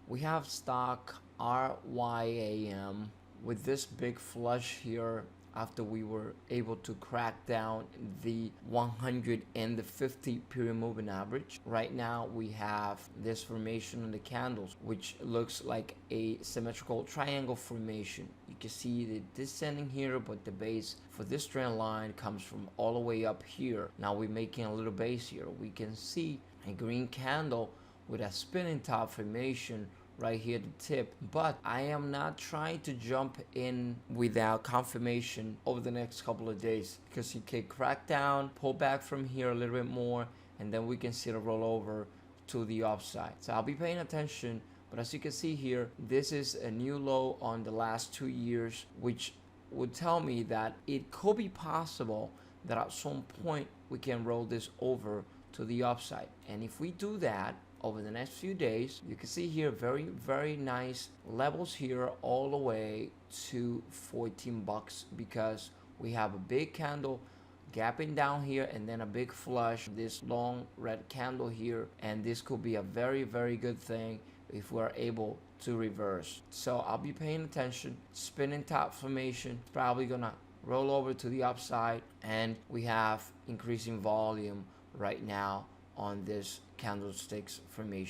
We have stock RYAM with this big flush here after we were able to crack down the 100 and the 50 period moving average. Right now we have this formation on the candles, which looks like a symmetrical triangle formation. You can see the descending here, but the base for this trend line comes from all the way up here. Now we're making a little base here. We can see a green candle with a spinning top formation right here at the tip, but I am not trying to jump in without confirmation over the next couple of days, because you can crack down, pull back from here a little bit more, and then we can see the rollover to the upside. So I'll be paying attention, but as you can see here, this is a new low on the last 2 years, which would tell me that it could be possible that at some point we can roll this over to the upside. And if we do that over the next few days, you can see here very nice levels here all the way to 14 bucks, because we have a big candle gapping down here and then a big flush, this long red candle here, and this could be a very good thing if we're able to reverse. So I'll be paying attention. Spinning top formation, probably gonna roll over to the upside, and we have increasing volume right now on this candlesticks formation.